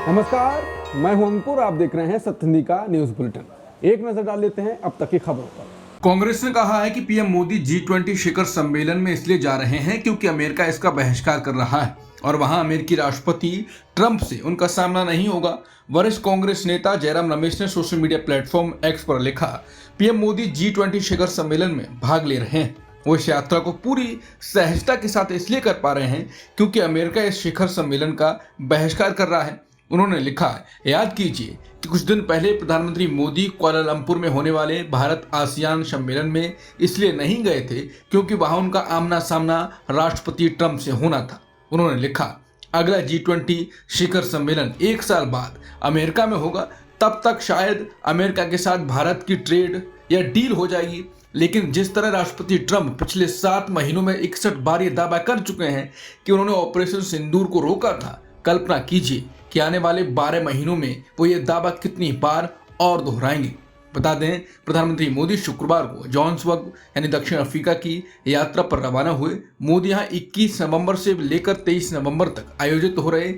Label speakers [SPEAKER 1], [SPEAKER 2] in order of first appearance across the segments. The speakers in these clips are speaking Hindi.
[SPEAKER 1] नमस्कार, मैं हूं अंकुर। आप देख रहे हैं सत्यनिधि का न्यूज बुलेटिन। एक नजर डाल लेते हैं अब तक की खबरों पर।
[SPEAKER 2] कांग्रेस ने कहा है कि पीएम मोदी G20 शिखर सम्मेलन में इसलिए जा रहे हैं क्योंकि अमेरिका इसका बहिष्कार कर रहा है और वहां अमेरिकी राष्ट्रपति ट्रंप से उनका सामना नहीं होगा। वरिष्ठ कांग्रेस नेता जयराम रमेश ने सोशल मीडिया प्लेटफॉर्म एक्स पर लिखा, पीएम मोदी G20 शिखर सम्मेलन में भाग ले रहे हैं। वो इस यात्रा को पूरी सहजता के साथ इसलिए कर पा रहे हैं क्योंकि अमेरिका इस शिखर सम्मेलन का बहिष्कार कर रहा है। उन्होंने लिखा, याद कीजिए कि कुछ दिन पहले प्रधानमंत्री मोदी कुआलालंपुर में होने वाले भारत आसियान सम्मेलन में इसलिए नहीं गए थे क्योंकि वहां उनका आमना सामना राष्ट्रपति ट्रंप से होना था। उन्होंने लिखा, अगला G20 शिखर सम्मेलन 1 साल बाद अमेरिका में होगा। तब तक शायद अमेरिका के साथ भारत की ट्रेड या डील हो जाएगी। लेकिन जिस तरह राष्ट्रपति ट्रंप पिछले 7 महीनों में 61 बार ये दावा कर चुके हैं कि उन्होंने ऑपरेशन सिंदूर को रोका था, कल्पना कीजिए कि आने वाले 12 महीनों में वो ये दावा कितनी बार और दोहराएंगे। बता दें, प्रधानमंत्री मोदी शुक्रवार को जोहान्सबर्ग यानी दक्षिण अफ्रीका की यात्रा पर रवाना हुए। मोदी यहाँ 21 नवंबर से लेकर 23 नवंबर तक आयोजित हो रहे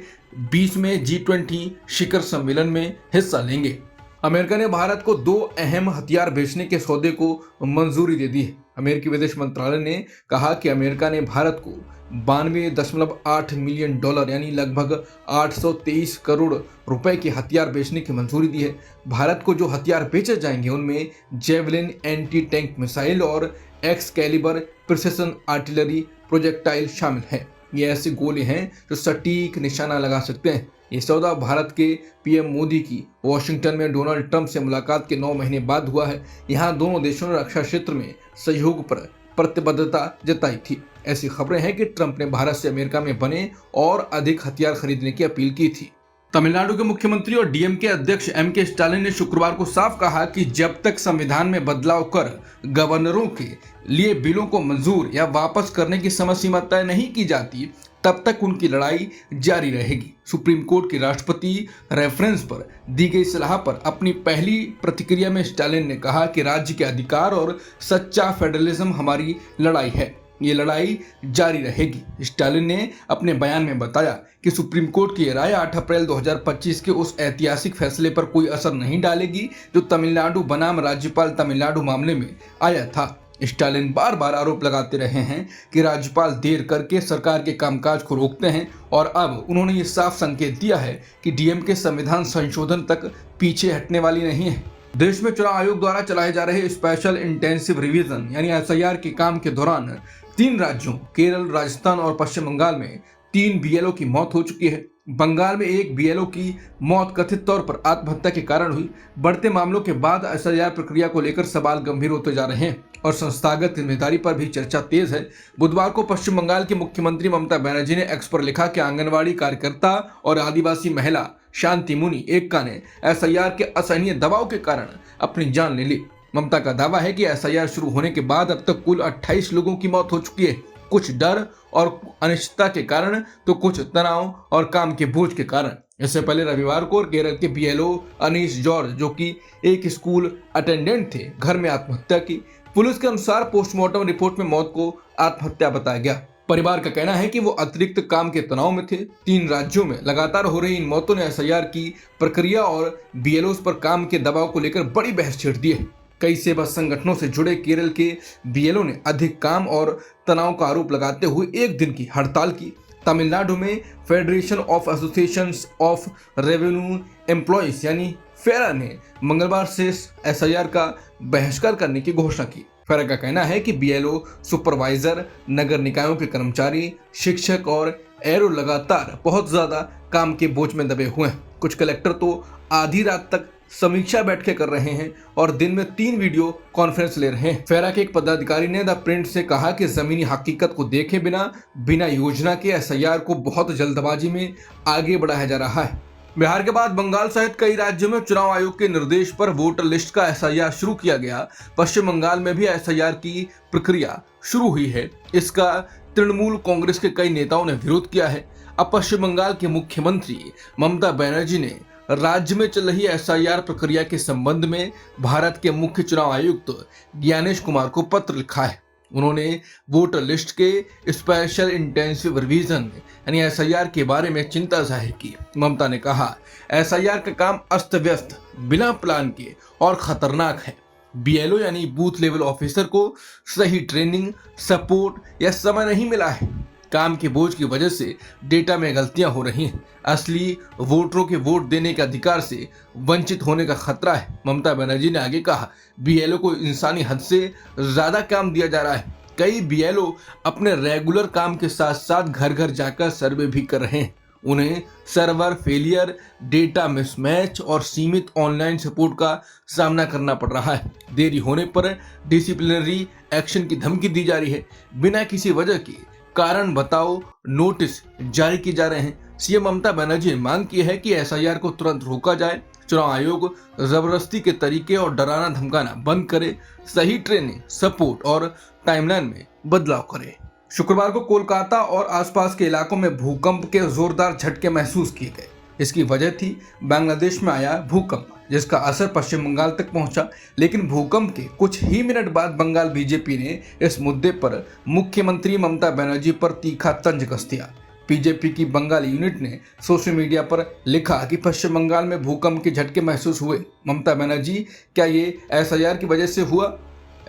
[SPEAKER 2] 20वें G20 शिखर सम्मेलन में हिस्सा लेंगे। अमेरिका ने भारत को 2 अहम हथियार बेचने के सौदे को मंजूरी दे दी है। अमेरिकी विदेश मंत्रालय ने कहा कि अमेरिका ने भारत को 92.8 मिलियन डॉलर यानी लगभग 823 करोड़ रुपए के हथियार बेचने की मंजूरी दी है। भारत को जो हथियार बेचे जाएंगे उनमें जेवलिन एंटी टैंक मिसाइल और एक्सकैलिबर प्रिसिशन आर्टिलरी प्रोजेक्टाइल शामिल है। ये ऐसे गोले हैं जो सटीक निशाना लगा सकते हैं। ये सौदा भारत के पीएम मोदी की वॉशिंगटन में डोनाल्ड ट्रंप से मुलाकात के 9 महीने बाद हुआ है। यहाँ दोनों देशों ने रक्षा क्षेत्र में सहयोग पर प्रतिबद्धता जताई थी। ऐसी खबरें हैं कि ट्रंप ने भारत से अमेरिका में बने और अधिक हथियार खरीदने की अपील की थी। तमिलनाडु के मुख्यमंत्री और डीएमके अध्यक्ष एम.के. स्टालिन ने शुक्रवार को साफ कहा कि जब तक संविधान में बदलाव कर गवर्नरों के लिए बिलों को मंजूर या वापस करने की समय सीमा तय नहीं की जाती, तब तक उनकी लड़ाई जारी रहेगी। सुप्रीम कोर्ट के राष्ट्रपति रेफरेंस पर दी गई सलाह पर अपनी पहली प्रतिक्रिया में स्टालिन ने कहा कि राज्य के अधिकार और सच्चा फेडरलिज्म हमारी लड़ाई है। ये लड़ाई जारी रहेगी। स्टालिन ने अपने बयान में बताया कि सुप्रीम कोर्ट की राय 8 अप्रैल 2025 के उस ऐतिहासिक फैसले पर कोई असर नहीं डालेगी जो तमिलनाडु बनाम राज्यपाल तमिलनाडु मामले में आया था। स्टालिन बार बार आरोप लगाते रहे हैं कि राज्यपाल देर करके सरकार के कामकाज को रोकते हैं और अब उन्होंने ये साफ संकेत दिया है कि डीएमके संविधान संशोधन तक पीछे हटने वाली नहीं है। देश में चुनाव आयोग द्वारा चलाए जा रहे स्पेशल इंटेंसिव रिवीजन यानी एसआईआर के काम के दौरान 3 राज्यों केरल, राजस्थान और पश्चिम बंगाल में 3 बीएलओ की मौत हो चुकी है। बंगाल में एक बीएलओ की मौत कथित तौर पर आत्महत्या के कारण हुई। बढ़ते मामलों के बाद एसआईआर प्रक्रिया को लेकर सवाल गंभीर होते जा रहे हैं और संस्थागत जिम्मेदारी पर भी चर्चा तेज है। बुधवार को पश्चिम बंगाल की मुख्यमंत्री ममता बनर्जी ने एक्स पर लिखा कि आंगनबाड़ी कार्यकर्ता और आदिवासी महिला शांति मुनि एक्का ने एसआईआर के असहनीय दबाव के कारण अपनी जान ले ली। ममता का दावा है कि एसआईआर शुरू होने के बाद अब तक कुल 28 लोगों की मौत हो चुकी है, कुछ डर और अनिश्चितता के कारण तो कुछ तनाव और काम के बोझ के कारण। इससे पहले रविवार को केरल के बीएलओ अनीश जॉर्ज, जो कि एक स्कूल अटेंडेंट थे, घर में आत्महत्या की। पुलिस के अनुसार पोस्टमार्टम रिपोर्ट में मौत को आत्महत्या बताया गया। परिवार का कहना है कि वो अतिरिक्त काम के तनाव में थे। 3 राज्यों में लगातार हो रही इन मौतों ने एसआईआर की प्रक्रिया और बीएलओ पर काम के दबाव को लेकर बड़ी बहस छेड़ दी है। कई सेवा संगठनों से जुड़े केरल के बीएलओ ने अधिक काम और तनाव का आरोप लगाते हुए 1 दिन की हड़ताल की। तमिलनाडु में federation of associations of revenue employees यानी फेरा ने मंगलवार से एसआईआर का बहिष्कार करने की घोषणा की। फेरा का कहना है कि बीएलओ, सुपरवाइजर, नगर निकायों के कर्मचारी, शिक्षक और एरो लगातार बहुत ज्यादा काम के बोझ में दबे हुए हैं। कुछ कलेक्टर तो आधी रात तक समीक्षा बैठकें कर रहे हैं और दिन में 3 वीडियो कॉन्फ्रेंस ले रहे हैं। फेरा के एक पदाधिकारी ने द प्रिंट से कहा कि जमीनी हकीकत को देखे बिना योजना के एसआईआर को बहुत जल्दबाजी में आगे बढ़ाया जा रहा है। बिहार के बाद बंगाल सहित कई राज्यों में चुनाव आयोग के निर्देश पर वोटर लिस्ट का एसआईआर शुरू किया गया। पश्चिम बंगाल में भी एसआईआर की प्रक्रिया शुरू हुई है। इसका तृणमूल कांग्रेस के कई नेताओं ने विरोध किया है। अब पश्चिम बंगाल के मुख्यमंत्री ममता बनर्जी ने राज्य में चल रही एसआईआर प्रक्रिया के संबंध में भारत के मुख्य चुनाव आयुक्त ज्ञानेश कुमार को पत्र लिखा है। उन्होंने वोटर लिस्ट के स्पेशल इंटेंसिव रिवीजन यानी एसआईआर के बारे में चिंता जाहिर की। ममता ने कहा, एसआईआर का काम अस्त व्यस्त, बिना प्लान के और खतरनाक है। बीएलओ यानी बूथ लेवल ऑफिसर को सही ट्रेनिंग, सपोर्ट या समय नहीं मिला है। काम के बोझ की वजह से डेटा में गलतियां हो रही हैं। असली वोटरों के वोट देने के अधिकार से वंचित होने का खतरा है। ममता बनर्जी ने आगे कहा, बीएलओ को इंसानी हद से ज्यादा काम दिया जा रहा है। कई बीएलओ अपने रेगुलर काम के साथ साथ घर घर जाकर सर्वे भी कर रहे हैं। उन्हें सर्वर फेलियर, डेटा मिसमैच और सीमित ऑनलाइन सपोर्ट का सामना करना पड़ रहा है। देरी होने पर डिसिप्लिनरी एक्शन की धमकी दी जा रही है। बिना किसी वजह के कारण बताओ नोटिस जारी किए जा रहे हैं। सीएम ममता बनर्जी ने मांग की है कि एसआईआर को तुरंत रोका जाए। चुनाव आयोग जबरदस्ती के तरीके और डराना धमकाना बंद करे, सही ट्रेनिंग, सपोर्ट और टाइमलाइन में बदलाव करे। शुक्रवार को कोलकाता और आसपास के इलाकों में भूकंप के जोरदार झटके महसूस किए गए। इसकी वजह थी बांग्लादेश में आया भूकंप, जिसका असर पश्चिम बंगाल तक पहुंचा। लेकिन भूकंप के कुछ ही मिनट बाद बंगाल बीजेपी ने इस मुद्दे पर मुख्यमंत्री ममता बनर्जी पर तीखा तंज कस दिया। बीजेपी की बंगाल यूनिट ने सोशल मीडिया पर लिखा कि पश्चिम बंगाल में भूकंप के झटके महसूस हुए। ममता बनर्जी, क्या ये एसआईआर की वजह से हुआ?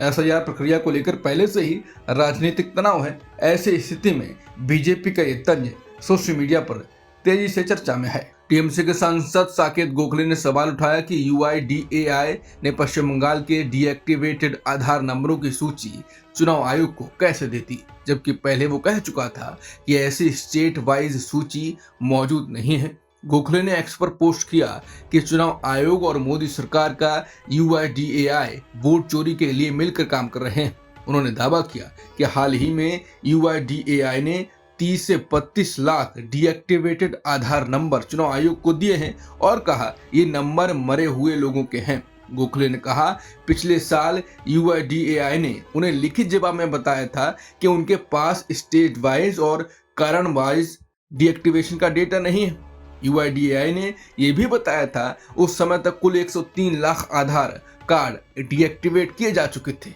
[SPEAKER 2] एसआईआर प्रक्रिया को लेकर पहले से ही राजनीतिक तनाव है। ऐसी स्थिति में बीजेपी का ये तंज सोशल मीडिया पर तेजी से चर्चा में है। टीएमसी के सांसद साकेत गोखले ने सवाल उठाया कि यूआईडीएआई ने पश्चिम बंगाल के डीएक्टिवेटेड आधार नंबरों की सूची चुनाव आयोग को कैसे दे दी, जबकि पहले वो कह चुका था कि ऐसी स्टेट वाइज सूची मौजूद नहीं है। गोखले ने एक्स पर पोस्ट किया कि चुनाव आयोग और मोदी सरकार का यूआईडीएआई वोट चोरी के लिए मिलकर काम कर रहे हैं। उन्होंने दावा किया कि हाल ही में यूआईडीएआई ने 30 से 32 लाख डीएक्टिवेटेड आधार नंबर चुनाव आयोग को दिए हैं और कहा ये नंबर मरे हुए लोगों के हैं। गोखले ने कहा, पिछले साल यूआईडीएआई ने उन्हें लिखित जवाब में बताया था कि उनके पास स्टेट वाइज और कारण वाइज डीएक्टिवेशन का डेटा नहीं है। यूआईडीएआई ने यह भी बताया था उस समय तक कुल 103 लाख आधार कार्ड डीएक्टिवेट किए जा चुके थे,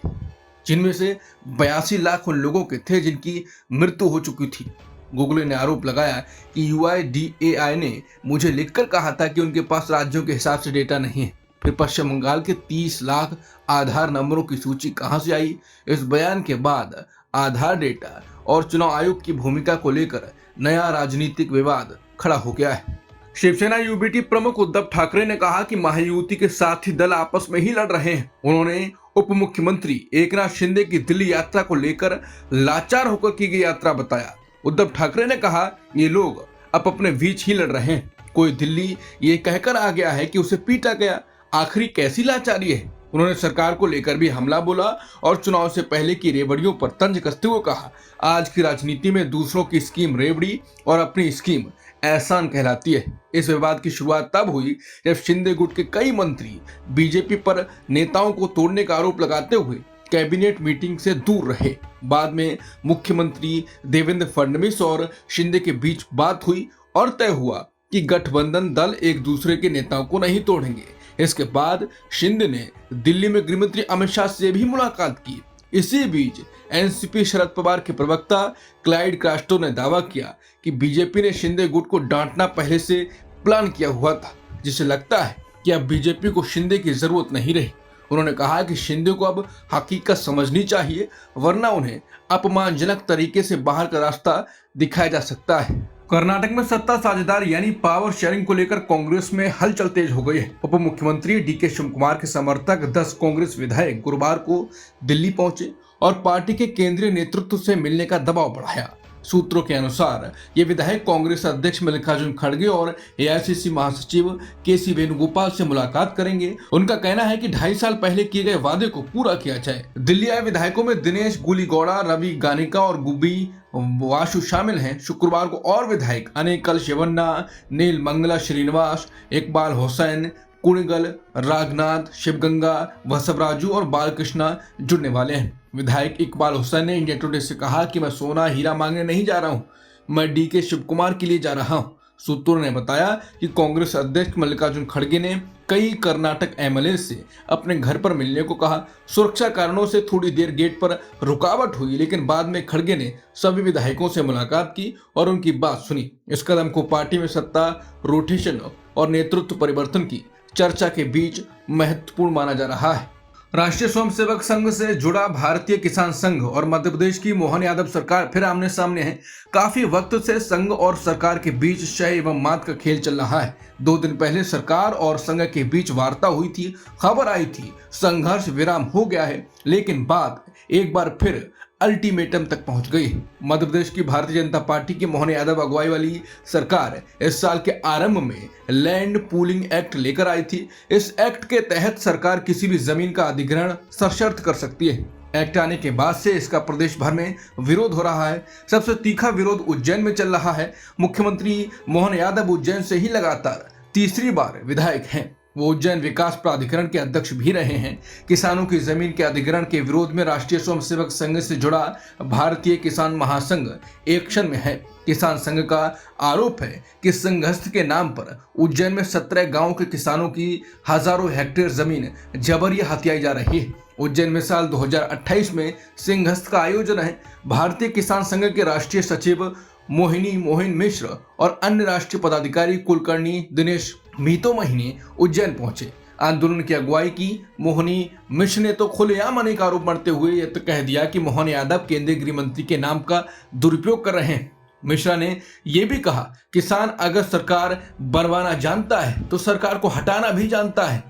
[SPEAKER 2] जिनमें से 82 लाख उन लोगों के थे जिनकी मृत्यु हो चुकी थी। गोखले ने आरोप लगाया कि यूआईडीएआई ने मुझे लिखकर कहा था कि उनके पास राज्यों के हिसाब से डेटा नहीं है। फिर पश्चिम बंगाल के 30 लाख आधार नंबरों की सूची कहां से आई? इस बयान के बाद आधार डेटा और चुनाव आयोग की भूमिका को लेकर नया राजनीतिक विवाद खड़ा हो गया है। शिवसेना यूबीटी प्रमुख उद्धव ठाकरे ने कहा कि महायुति के साथी दल आपस में ही लड़ रहे हैं। उन्होंने उप मुख्यमंत्री एकनाथ शिंदे की दिल्ली यात्रा को लेकर लाचार होकर की गई यात्रा बताया। उद्धव ठाकरे ने कहा, ये लोग अब अपने बीच ही लड़ रहे हैं। कोई दिल्ली ये कहकर आ गया है कि उसे पीटा गया। आखिरी कैसी लाचारी है? उन्होंने सरकार को लेकर भी हमला बोला और चुनाव से पहले की रेवड़ियों पर तंज कसते हुए कहा, आज की राजनीति में दूसरों की स्कीम रेवड़ी और अपनी स्कीम एहसान कहलाती है। इस विवाद की शुरुआत तब हुई जब शिंदे गुट के कई मंत्री बीजेपी पर नेताओं को तोड़ने का आरोप लगाते हुए कैबिनेट मीटिंग से दूर रहे। बाद में मुख्यमंत्री देवेंद्र फडणवीस और शिंदे के बीच बात हुई और तय हुआ कि गठबंधन दल एक दूसरे के नेताओं को नहीं तोड़ेंगे। इसके बाद शिंदे ने दिल्ली में गृहमंत्री अमित शाह से भी मुलाकात की। इसी बीच एनसीपी शरद पवार के प्रवक्ता क्लाइड कास्ट्रो ने दावा किया कि बीजेपी ने शिंदे गुट को डांटना पहले से प्लान किया हुआ था, जिसे लगता है कि अब बीजेपी को शिंदे की जरूरत नहीं रही। उन्होंने कहा कि शिंदे को अब हकीकत समझनी चाहिए, वरना उन्हें अपमानजनक तरीके से बाहर का रास्ता दिखाया जा सकता है। कर्नाटक में सत्ता साझेदार यानी पावर शेयरिंग को लेकर कांग्रेस में हलचल तेज हो गई है। उप मुख्यमंत्री डीके शिव कुमार के समर्थक 10 कांग्रेस विधायक गुरुवार को दिल्ली पहुंचे और पार्टी के केंद्रीय नेतृत्व से मिलने का दबाव बढ़ाया। सूत्रों के अनुसार ये विधायक कांग्रेस अध्यक्ष मल्लिकार्जुन खड़गे और एआईसीसी महासचिव केसी वेणुगोपाल से मुलाकात करेंगे। उनका कहना है कि 2.5 साल पहले किए गए वादे को पूरा किया जाए। दिल्ली आए विधायकों में दिनेश गुलीगौड़ा, रवि गानिका और गुब्बी वासु शामिल हैं। शुक्रवार को और विधायक अनेकल शिवन्ना, नील मंगला श्रीनिवास, इकबाल हुसैन, कुणगल, रागनाथ, शिवगंगा, वसवराजू और बालकृष्णा जुड़ने वाले हैं। विधायक इकबाल हुसैन ने इंडिया टुडे से कहा कि मैं सोना हीरा मांगने नहीं जा रहा हूं, मैं डीके शिव कुमार के लिए जा रहा हूं। सूत्रों ने बताया कि कांग्रेस अध्यक्ष मल्लिकार्जुन खड़गे ने कई कर्नाटक एमएलए से अपने घर पर मिलने को कहा। सुरक्षा कारणों से थोड़ी देर गेट पर रुकावट हुई, लेकिन बाद में खड़गे ने सभी विधायकों से मुलाकात की और उनकी बात सुनी। इस कदम को पार्टी में सत्ता रोटेशन और नेतृत्व परिवर्तन की चर्चा के बीच महत्वपूर्ण माना जा रहा है। राष्ट्रीय स्वयंसेवक संघ से जुड़ा भारतीय किसान संघ और मध्य प्रदेश की मोहन यादव सरकार फिर आमने सामने है। काफी वक्त से संघ और सरकार के बीच शह एवं मात का खेल चल रहा है। 2 दिन पहले सरकार और संघ के बीच वार्ता हुई थी, खबर आई थी संघर्ष विराम हो गया है, लेकिन बात एक बार फिर अल्टीमेटम तक पहुंच गई। मध्य प्रदेश की भारतीय जनता पार्टी की मोहन यादव अगुवाई वाली सरकार इस साल के आरंभ में लैंड पूलिंग एक्ट लेकर आई थी। इस एक्ट के तहत सरकार किसी भी जमीन का अधिग्रहण सशर्त कर सकती है। एक्ट आने के बाद से इसका प्रदेश भर में विरोध हो रहा है। सबसे तीखा विरोध उज्जैन में चल रहा है। मुख्यमंत्री मोहन यादव उज्जैन से ही लगातार तीसरी बार विधायक हैं। वो उज्जैन विकास प्राधिकरण के अध्यक्ष भी रहे हैं। किसानों की जमीन के अधिग्रहण के विरोध में राष्ट्रीय स्वयंसेवक संघ से जुड़ा भारतीय किसान महासंघ एक्शन में है। किसान संघ का आरोप है कि संघस्थ के नाम पर उज्जैन में 17 गांवों के किसानों की हजारों हेक्टेयर जमीन जबरिया हथियाई जा रही है। उज्जैन में साल 2028 में संघस्थ का आयोजन है। भारतीय किसान संघ के राष्ट्रीय सचिव मोहिन मिश्र और अन्य राष्ट्रीय पदाधिकारी कुलकर्णी दिनेश मीतो महीने उज्जैन पहुंचे। आंदोलन की अगुवाई की मोहिनी मिश्र ने तो खुलेआम अनेक आरोप मरते हुए यह तो कह दिया कि मोहन यादव केंद्रीय गृह मंत्री के नाम का दुरुपयोग कर रहे हैं। मिश्रा ने यह भी कहा, किसान अगर सरकार बनवाना जानता है तो सरकार को हटाना भी जानता है।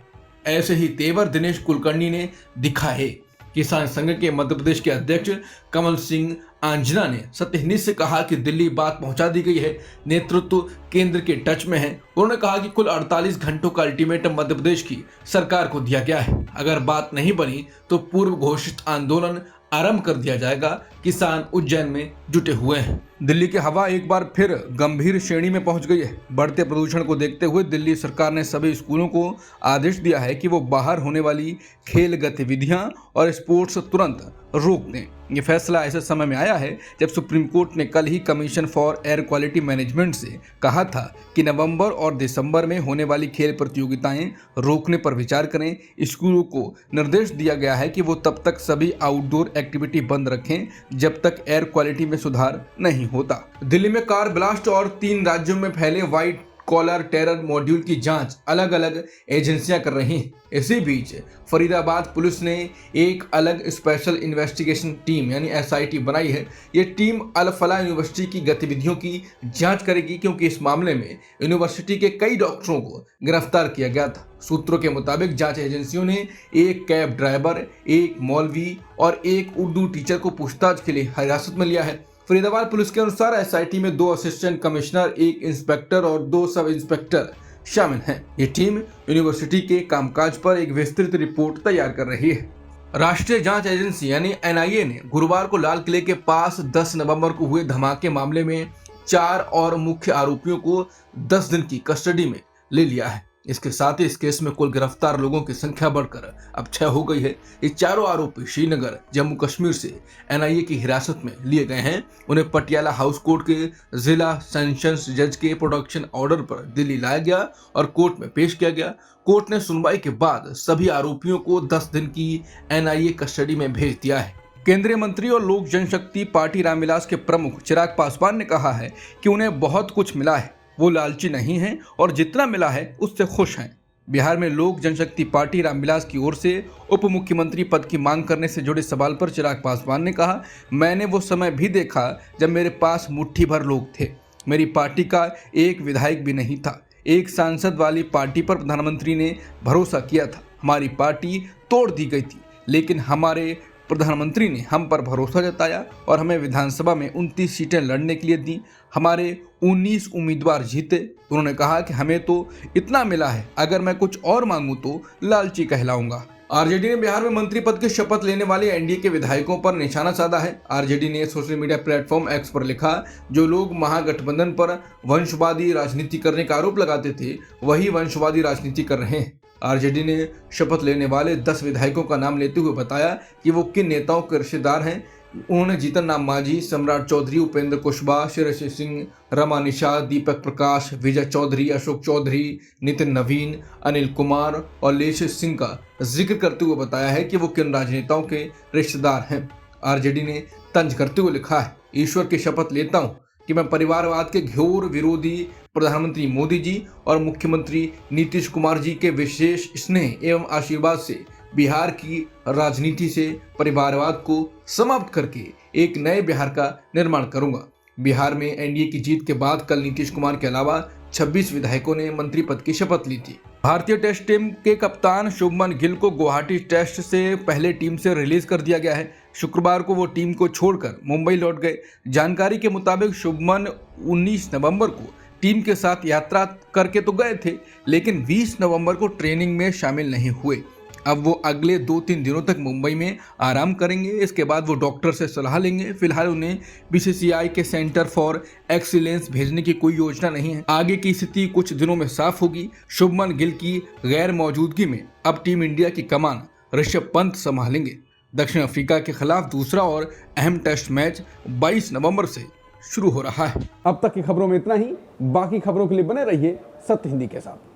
[SPEAKER 2] ऐसे ही तेवर दिनेश कुलकर्णी ने दिखाए। किसान संघ के मध्य प्रदेश के अध्यक्ष कमल सिंह आंजना ने सत्यहिंदी से कहा कि दिल्ली बात पहुंचा दी गई है, नेतृत्व केंद्र के टच में है। उन्होंने कहा कि कुल 48 घंटों का अल्टीमेटम मध्य प्रदेश की सरकार को दिया गया है। अगर बात नहीं बनी तो पूर्व घोषित आंदोलन आरंभ कर दिया जाएगा। किसान उज्जैन में जुटे हुए हैं। दिल्ली की हवा एक बार फिर गंभीर श्रेणी में पहुंच गई है। बढ़ते प्रदूषण को देखते हुए दिल्ली सरकार ने सभी स्कूलों को आदेश दिया है कि वो बाहर होने वाली खेल गतिविधियां और स्पोर्ट्स तुरंत रोक दें। ये फैसला ऐसे समय में आया है जब सुप्रीम कोर्ट ने कल ही Commission for Air Quality Management से कहा था कि नवंबर और दिसंबर में होने वाली खेल प्रतियोगिताएं रोकने पर विचार करें। स्कूलों को निर्देश दिया गया है कि वो तब तक सभी आउटडोर एक्टिविटी बंद रखें जब तक एयर क्वालिटी में सुधार नहीं होता। दिल्ली में कार ब्लास्ट और 3 राज्यों में फैले व्हाइट कॉलर टेरर मॉड्यूल की जांच अलग अलग एजेंसियां कर रही हैं। इसी बीच फरीदाबाद पुलिस ने एक अलग स्पेशल इन्वेस्टिगेशन टीम यानी एसआईटी बनाई है। ये टीम अल फलाह यूनिवर्सिटी की गतिविधियों की जांच करेगी, क्योंकि इस मामले में यूनिवर्सिटी के कई डॉक्टरों को गिरफ्तार किया गया था। सूत्रों के मुताबिक जांच एजेंसियों ने एक कैब ड्राइवर, एक मौलवी और एक उर्दू टीचर को पूछताछ के लिए हिरासत में लिया है। फरीदाबाद पुलिस के अनुसार एसआईटी में 2 असिस्टेंट कमिश्नर, 1 इंस्पेक्टर और 2 सब इंस्पेक्टर शामिल हैं। ये टीम यूनिवर्सिटी के कामकाज पर एक विस्तृत रिपोर्ट तैयार कर रही है। राष्ट्रीय जांच एजेंसी यानी एनआईए ने गुरुवार को लाल किले के पास 10 नवंबर को हुए धमाके मामले में 4 और मुख्य आरोपियों को 10 दिन की कस्टडी में ले लिया है। इसके साथ ही इस केस में कुल गिरफ्तार लोगों की संख्या बढ़कर अब 6 हो गई है। ये चारों आरोपी श्रीनगर, जम्मू कश्मीर से एनआईए की हिरासत में लिए गए हैं। उन्हें पटियाला हाउस कोर्ट के जिला सेशंस जज के प्रोटेक्शन ऑर्डर पर दिल्ली लाया गया और कोर्ट में पेश किया गया। कोर्ट ने सुनवाई के बाद सभी आरोपियों को 10 दिन की एनआईए कस्टडी में भेज दिया है। केंद्रीय मंत्री और लोक जनशक्ति पार्टी रामविलास के प्रमुख चिराग पासवान ने कहा है कि उन्हें बहुत कुछ मिला है, वो लालची नहीं हैं और जितना मिला है उससे खुश हैं। बिहार में लोक जनशक्ति पार्टी रामविलास की ओर से उप मुख्यमंत्री पद की मांग करने से जुड़े सवाल पर चिराग पासवान ने कहा, मैंने वो समय भी देखा जब मेरे पास मुट्ठी भर लोग थे। मेरी पार्टी का एक विधायक भी नहीं था। एक सांसद वाली पार्टी पर प्रधानमंत्री ने भरोसा किया था। हमारी पार्टी तोड़ दी गई थी, लेकिन हमारे प्रधानमंत्री ने हम पर भरोसा जताया और हमें विधानसभा में 29 सीटें लड़ने के लिए दी। हमारे 19 उम्मीदवार जीते। उन्होंने कहा कि हमें तो इतना मिला है, अगर मैं कुछ और मांगूं तो लालची कहलाऊंगा। आरजेडी ने बिहार में मंत्री पद की शपथ लेने वाले एनडीए के विधायकों पर निशाना साधा है। आरजेडी ने सोशल मीडिया प्लेटफॉर्म एक्स पर लिखा, जो लोग महागठबंधन पर वंशवादी राजनीति करने का आरोप लगाते थे, वही वंशवादी राजनीति कर रहे हैं। आरजेडी ने शपथ लेने वाले 10 विधायकों का नाम लेते हुए बताया कि वो किन नेताओं के रिश्तेदार हैं। उन्होंने जीतन राम मांझी, सम्राट चौधरी, उपेंद्र कुशवाहा, शिरसी सिंह, रमा निषाद, दीपक प्रकाश, विजय चौधरी, अशोक चौधरी, नितिन नवीन, अनिल कुमार और लेश सिंह का जिक्र करते हुए बताया है कि वो किन राजनेताओं के रिश्तेदार हैं। आरजेडी ने तंज करते हुए लिखा है, ईश्वर की शपथ लेता हूं कि मैं परिवारवाद के घोर विरोधी प्रधानमंत्री मोदी जी और मुख्यमंत्री नीतीश कुमार जी के विशेष स्नेह एवं आशीर्वाद से बिहार की राजनीति से परिवारवाद को समाप्त करके एक नए बिहार का निर्माण करूंगा। बिहार में एनडीए की जीत के बाद कल नीतीश कुमार के अलावा 26 विधायकों ने मंत्री पद की शपथ ली थी। भारतीय टेस्ट टीम के कप्तान शुभमन गिल को गुवाहाटी टेस्ट से पहले टीम से रिलीज कर दिया गया है। शुक्रवार को वो टीम को छोड़कर मुंबई लौट गए। जानकारी के मुताबिक शुभमन 19 नवंबर को टीम के साथ यात्रा करके तो गए थे, लेकिन 20 नवंबर को ट्रेनिंग में शामिल नहीं हुए। अब वो अगले 2-3 दिनों तक मुंबई में आराम करेंगे। इसके बाद वो डॉक्टर से सलाह लेंगे। फिलहाल उन्हें बीसीसीआई के सेंटर फॉर एक्सीलेंस भेजने की कोई योजना नहीं है। आगे की स्थिति कुछ दिनों में साफ होगी। शुभमन गिल की गैर मौजूदगी में अब टीम इंडिया की कमान ऋषभ पंत संभालेंगे। दक्षिण अफ्रीका के खिलाफ दूसरा और अहम टेस्ट मैच 22 नवंबर से शुरू हो रहा है।
[SPEAKER 1] अब तक की खबरों में इतना ही। बाकी खबरों के लिए बने रहिए सत्य हिंदी के साथ।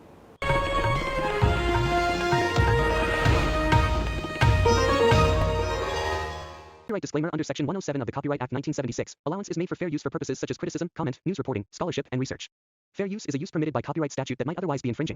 [SPEAKER 3] Copyright disclaimer under Section 107 of the Copyright Act 1976. Allowance is made for fair use for purposes such as criticism, comment, news reporting, scholarship, and research. Fair use is a use permitted by copyright statute that might otherwise be infringing.